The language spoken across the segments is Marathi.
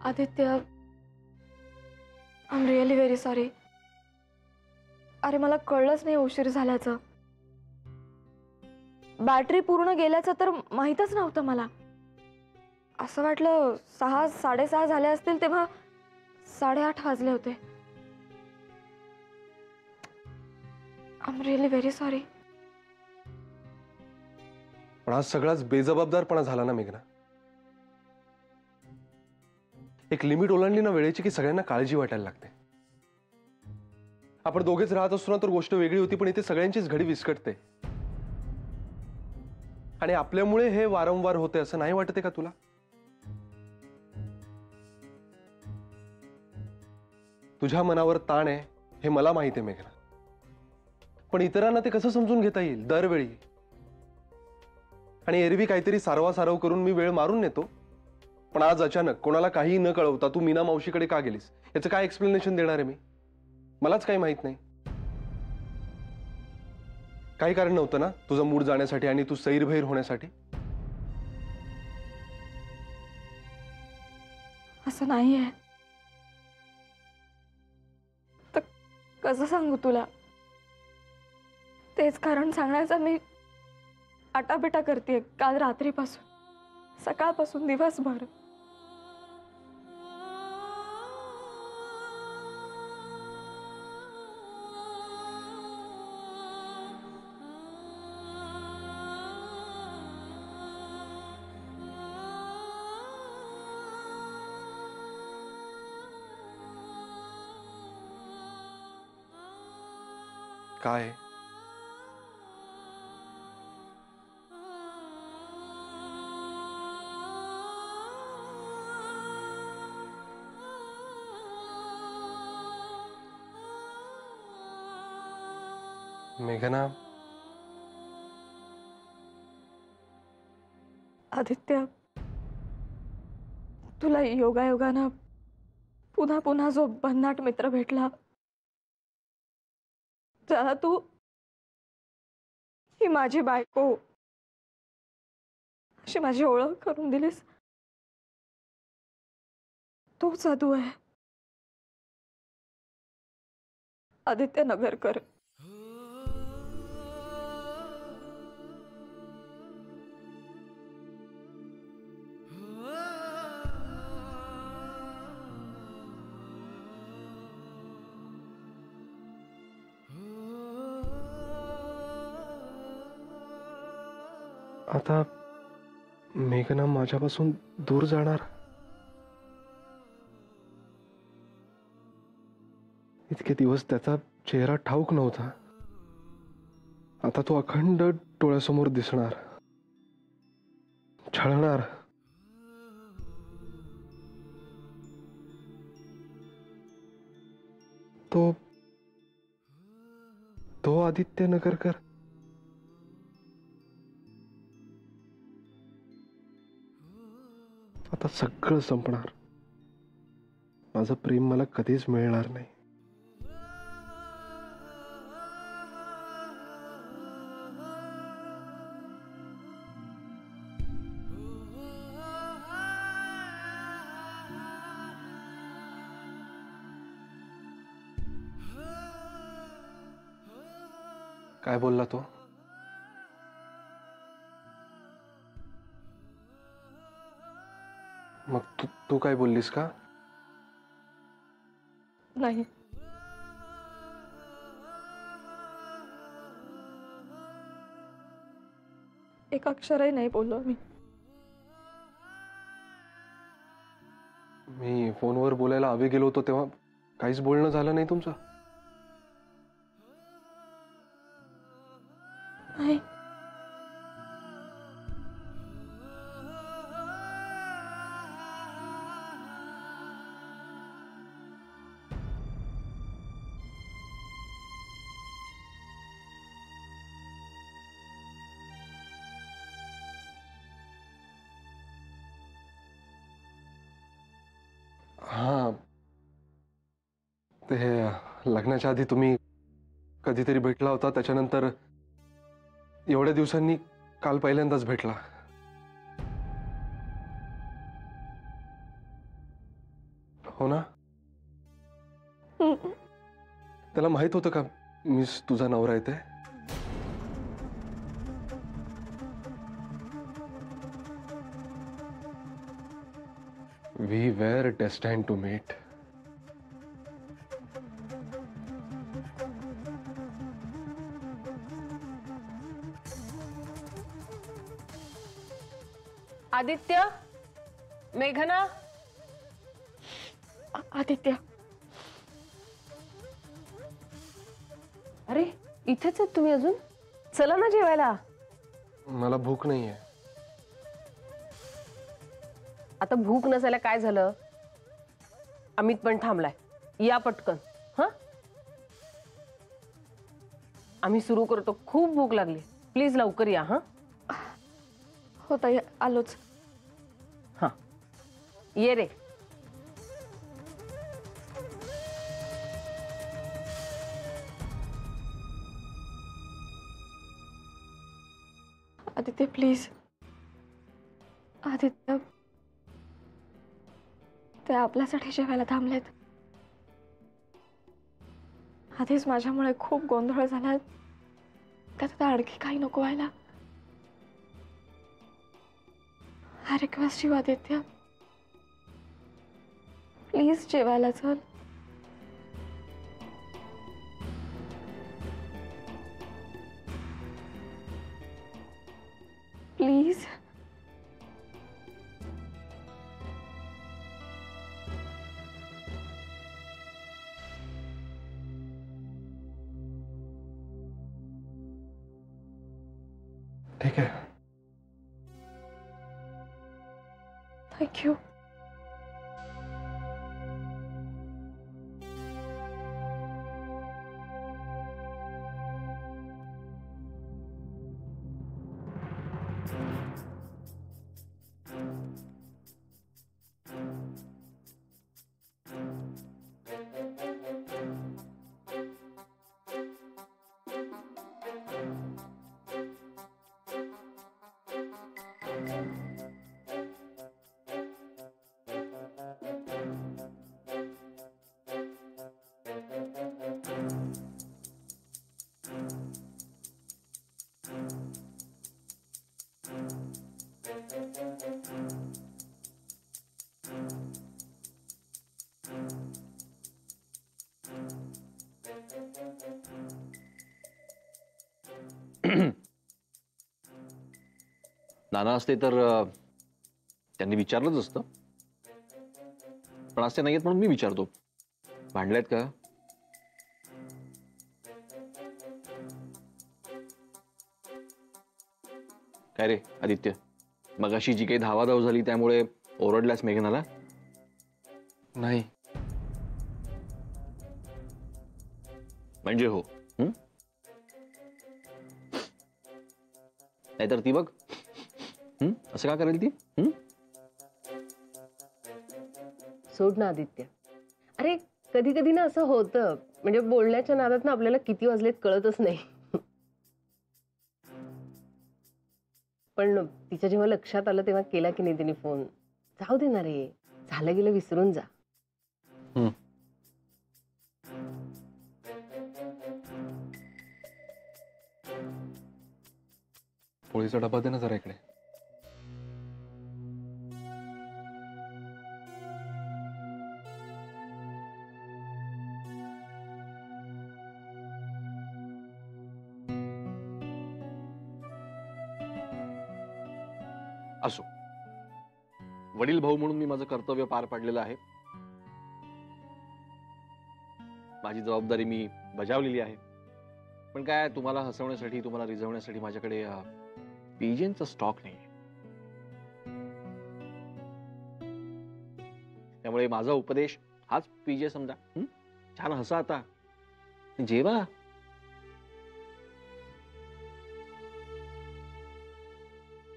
Aditya, I am really very sorry. अरे मला कळलंच नाही उशीर झाल्याचं. बॅटरी पूर्ण गेल्याचं तर माहीतच नव्हतं मला. असं वाटलं 6-6:30 झाले असतील तेव्हा 8:30 वाजले होते. I am really very sorry. पण आज सगळाच बेजबाबदारपणा झाला ना मेघना. एक लिमिट ओलांडली ना वेळेची की सगळ्यांना काळजी वाटायला लागते. आपण दोघेच राहत असतो ना तर गोष्ट वेगळी होती, पण इथे सगळ्यांचीच घडी विस्कटते. आणि आपल्यामुळे हे वारंवार होते असं नाही वाटते का तुला? तुझ्या मनावर ताण आहे हे मला माहिती आहे मेघना, पण इतरांना ते कसं समजून घेता येईल दरवेळी? आणि एरवी काहीतरी सारवासारव करून मी वेळ मारून नेतो, पण आज अचानक कोणाला काही न कळवता तू मीना मावशीकडे का गेलीस याचं काय एक्सप्लेनेशन देणार आहे मी? मलाच काही माहित नाही. काही कारण नव्हतं ना तुझं मूड जाण्यासाठी आणि तू सैरभैर होण्यासाठी? असं नाहीये. तर कसं सांगू तुला? तेच कारण सांगण्याचा मी आटापिटा करतेय काल रात्रीपासून, सकाळपासून, दिवसभर. काय? मेघना, आदित्य, तुला योगायोगानं पुन्हा पुन्हा जो भन्नाट मित्र भेटला, ज्याला तू ही माझी बायको अशी माझी ओळख करून दिलीस, तो जादू आहे. आदित्य नगरकर. आता मेघना माझ्यापासून दूर जाणार? इतके दिवस त्याचा चेहरा ठाऊक नव्हता, आता तो अखंड डोळ्यासमोर दिसणार, छळणार. तो तो आदित्य नगरकर. आता सगळं संपणार. माझं प्रेम मला कधीच मिळणार नाही. काय बोलला तो? मग तू काय बोललीस का? नाही. एक अक्षरही नाही बोललो मी. मी फोनवर बोलायला हवे गेलो होतो तेव्हा काहीच बोलणं झालं नाही तुमचं? नाही. हां, ते लग्नाच्या आधी तुम्ही कधीतरी भेटला होता, त्याच्यानंतर एवढ्या दिवसांनी काल पहिल्यांदाच भेटला. भावना, त्याला माहित होतं का मीच तुझा नवरा आहे ते? We were destined to meet. Aditya, मेघना, आदित्य, अरे इथेच आहेत तुम्ही अजून? चला ना जेवायला. मला भूक नाहीये. आता भूक नसायला काय झालं? अमित पण थांबलाय, या पटकन. हा, आम्ही सुरू करतो. खूप भूक लागली, प्लीज लवकर या. हा हो ताई, आलोच. हा, ये रे. आदित्य प्लीज. आदित्य, ते आपल्यासाठी जेवायला थांबलेत. आधीच माझ्यामुळे खूप गोंधळ झाला, त्यात आणखी काही नको व्हायला. I request you Aditya, please जेवायला चल. प्लीज. ठीक आहे. Thank you. नाना असते तर त्यांनी विचारलंच असतं, पण आज ते नाहीयेत म्हणून मी विचारतो. भांडलेत का? काय रे आदित्य, मगाशी जी काही धावाधाव झाली त्यामुळे ओरडल्यास मेघनाला? नाही. म्हणजे हो. नाहीतर ती बघ, असं का करेल ती? सोड ना आदित्य. अरे कधी कधी ना असं होतं, म्हणजे बोलण्याच्या नादात ना आपल्याला किती वाजलेत कळतच नाही. पण तिच्या जेव्हा लक्षात आलं तेव्हा केला की नाही तिने फोन. जाऊ दे ना रे, झालं गेलं विसरून जा. पोळीचा डबा दे ना जरा इकडे. असो, वडील भाऊ म्हणून मी माझं कर्तव्य पार पाडलेलं आहे. माझी जबाबदारी मी बजावलेली आहे. पण काय, तुम्हाला हसवण्यासाठी, तुम्हाला रिझवण्यासाठी माझ्याकडे पिजेंचा स्टॉक नाही. त्यामुळे माझा उपदेश हाच पीजे समजा. छान हसा आता, जेवा.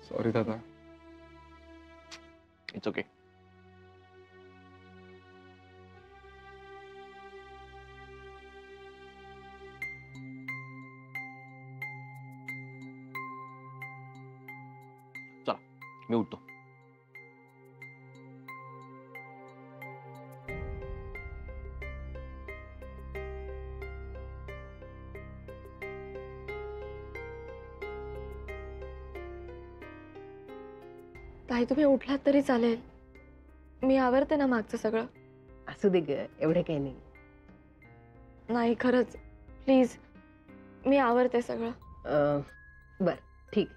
सॉरी दादा. It's okay. चला मी उठतो. ताई तुम्ही उठलात तरी चालेल, मी आवरते ना मागचं सगळं. असू दे ग, एवढं काही नाही. नाही खरंच, प्लीज, मी आवरते सगळं. बर, ठीक.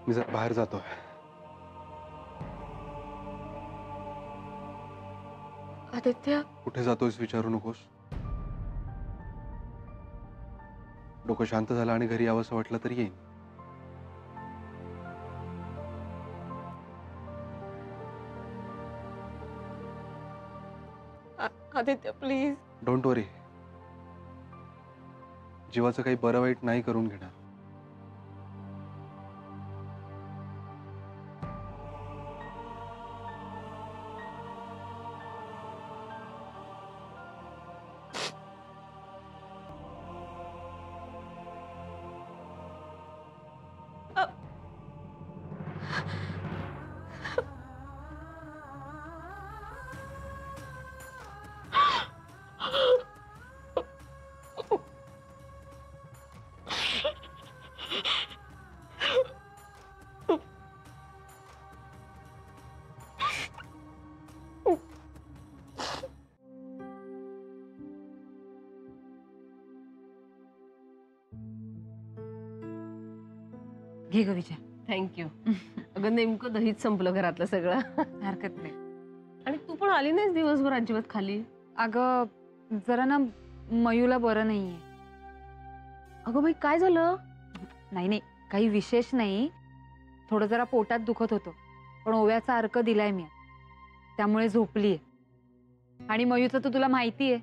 मी जरा बाहेर जातोय. आदित्य, कुठे जातोयस विचारू नकोस. डोकं शांत झालं आणि घरी यावंसं वाटलं तरी येईन. आदित्य प्लीज. डोंट वरी, जीवाचं काही बरं वाईट नाही करून घेणार. घे ग विजय. थँक्यू. अगं नेमकं दहीच संपलं घरातलं सगळं. हरकत नाही. आणि तू पण आली नाहीस दिवसभर अजिबात खाली. अगं जरा ना मयूला बरं नाहीये. अगं बाई काय झालं? नाही नाही, काही विशेष नाही. थोडं जरा पोटात दुखत होतं, पण ओव्याचा अर्क दिलाय मी, त्यामुळे झोपलीये. आणि मयूचं तर तुला माहितीये,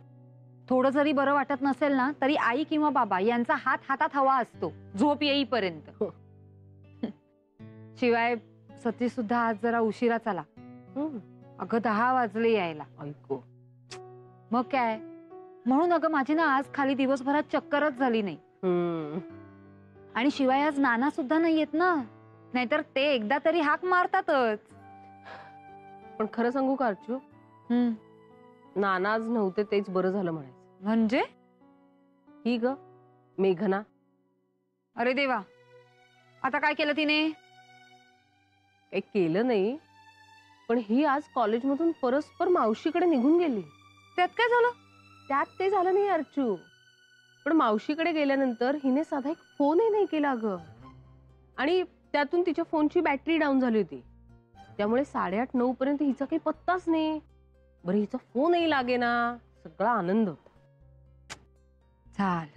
थोडं जरी बरं वाटत नसेल ना तरी आई किंवा बाबा यांचा हात हातात हवा असतो झोप येईपर्यंत. शिवाय सतीश सुद्धा आज जरा उशिराच आला. अगं 10 वाजले यायला. ऐको, मग काय, म्हणून अगं माझी ना आज खाली दिवसभरात चक्करच झाली नाही. आणि शिवाय आज नाना सुद्धा नाही येत ना, नाहीतर ते एकदा तरी हाक मारतातच. पण खरं सांगू का अर्चू, नाना आज नव्हते तेच बरं झालं म्हणायचं. म्हणजे ही ग मेघना. अरे देवा, आता काय केलं तिने? काही केलं नाही, पण ही आज कॉलेजमधून परस्पर मावशीकडे निघून गेली. त्यात काय झालं? त्यात ते झालं नाही अर्चू, पण मावशीकडे गेल्यानंतर हिने साधा एक फोनही नाही केला ग. आणि त्यातून तिच्या फोनची बॅटरी डाऊन झाली होती, त्यामुळे 8:30-9 पर्यंत हिचा काही पत्ताच नाही. बरं हिचा फोनही लागे ना, सगळा आनंद होता. झाल,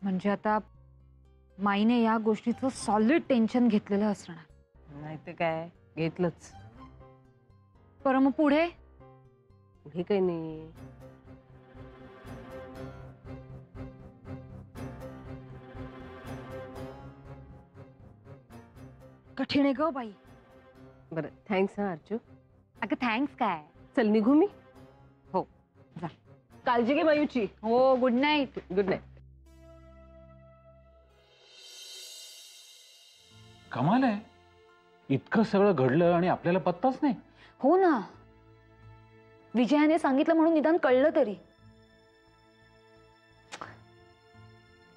म्हणजे आता माईने या गोष्टीचं सॉलिड टेन्शन घेतलेलं असणार. नाही ते काय, घेतलंच. बरं मग पुढे? पुढे काही नाही. कठीण आहे ग बाई. बरं थँक्स हा अर्चू. अगं थँक्स काय. चल निघू मी. हो जा. काळजी घे मयूची. हो, गुड नाईट. Good night. कमाल आहे, इतकं सगळं घडलं आणि आपल्याला पत्ताच नाही. हो ना, विजयाने सांगितलं म्हणून निदान कळलं तरी.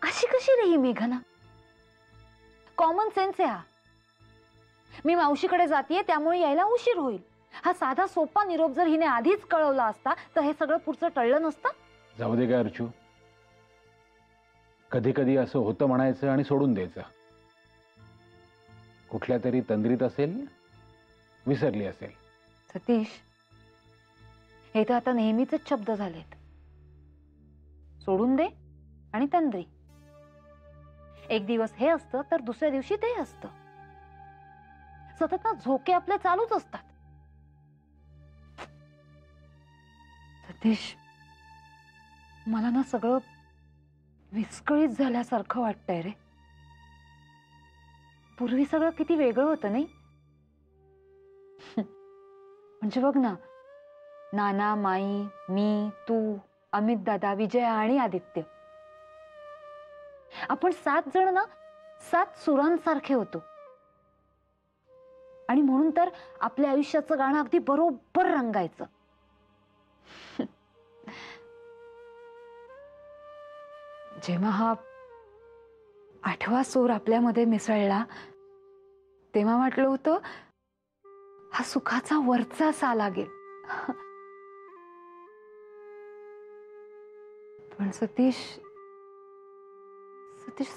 अशी कशी रे ही मेघना? कॉमन सेन्स आहे हा. मी मावशीकडे जातीये त्यामुळे यायला उशीर होईल, हा साधा सोपा निरोप जर हिने आधीच कळवला असता तर हे सगळं पुढचं टळलं नसतं. जाऊ दे का अर्चू, कधी कधी असं होतं म्हणायचं आणि सोडून द्यायचं. कुठल्या तरी तंद्रीत असेल, विसरली असेल. सतीश, हे तर आता नेहमीच शब्द झालेत. सोडून दे आणि तंद्री. एक दिवस हे असतं तर दुसऱ्या दिवशी ते असतं. सतत ना झोके आपले चालूच असतात. सतीश, मला ना सगळं विस्कळीत झाल्यासारखं वाटतंय रे. पूर्वी सगळं किती वेगळं होतं नाही. म्हणजे बघ ना, नाना, माई, मी, तू, अमित दादा, विजय आणि आदित्य, आपण 7 जण ना 7 सुरांसारखे होतो. आणि म्हणून तर आपल्या आयुष्याचं गाणं अगदी बरोबर रंगायचं. जेव्हा हा 8वा सूर आपल्यामध्ये मिसळला तेव्हा वाटलं होतं हा सुखाचा वरचा सा लागेल. पण सतीश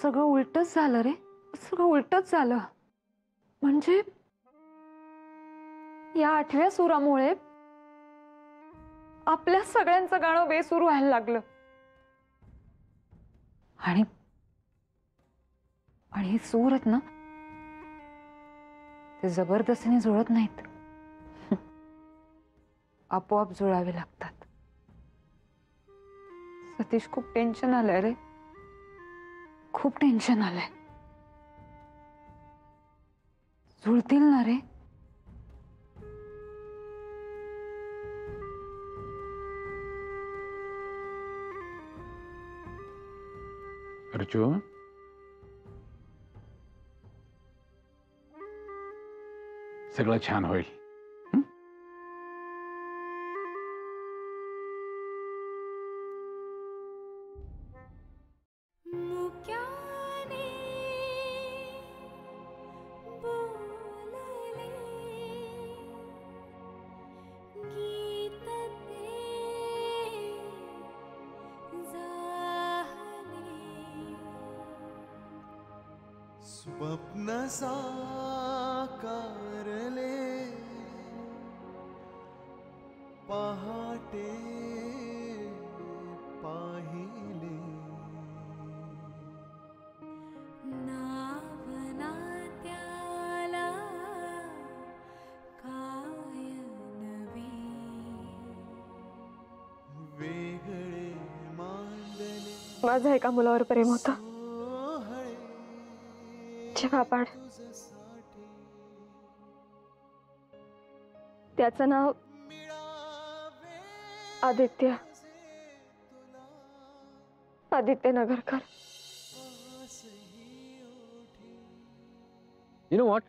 सगळं उलटच झालं रे. सगळं उलटच झालं. म्हणजे या 8व्या सुरामुळे आपल्या सगळ्यांचं गाणं बेसूर व्हायला लागलं. आणि हे सूर आहेत ना, ते जबरदस्तीने जुळत नाहीत. आपोआप जुळावे लागतात. सतीश, खूप टेन्शन आलंय रे. खूप टेन्शन आलंय. जुळतील ना रे? अर्जुन, सगळं छान होईल. स्वप्न साकारले पहाटे पाहिले नावना त्याला काय नवे वेगळे मांडले माझं एका मुलावर प्रेम होतं. जेव्हा आपण त्याचं नाव Aditya Nagarkar. You know what,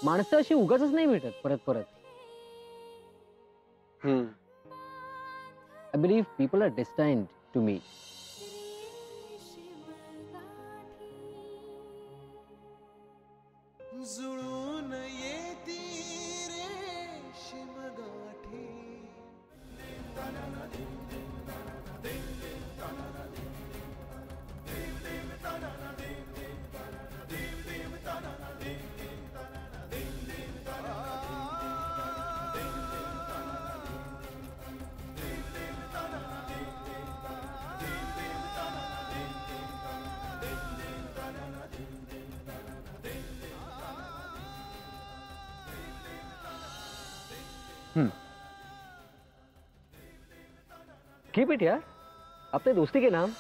माणसं अशी उगाच नाही भेटत परत परत. I believe people are destined to meet. जुळून येती रेशीम गाठी कीप इट यार, अपने दोस्ती के नाम.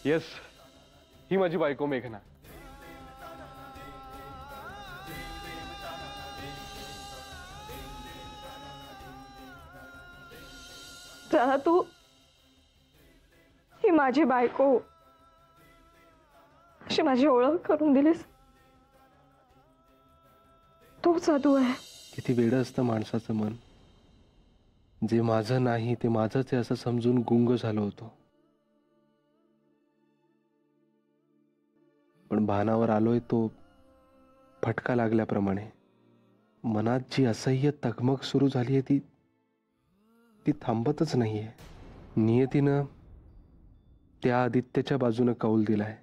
येस, ही माझी बायको मेघना. जरा तू ही माझी बायको अशी माझी ओळख करून दिलीस. तो जादू आहे. किती वेडं असतं माणसाचं मन. जे माझं नाही ते माझंच आहे असं समजून गुंग झालो होतो. पण भानावर आलोय तो फटका लागल्याप्रमाणे मनात जी असह्य तगमग सुरू झाली आहे ती थांबतच नाहीये. नियतीनं त्या आदित्यच्या बाजूनं कौल दिलाय.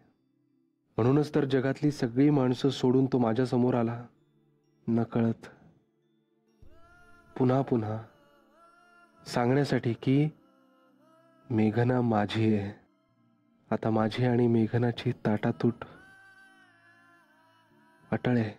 म्हणूनच तर जगातली सगळी माणसं सोडून तो माझ्या समोर आला, नकळत, पुन्हा पुन्हा सांगण्यासाठी की मेघना माझी आहे. आता माझी आणि मेघनाची ताटातूट अटळ आहे.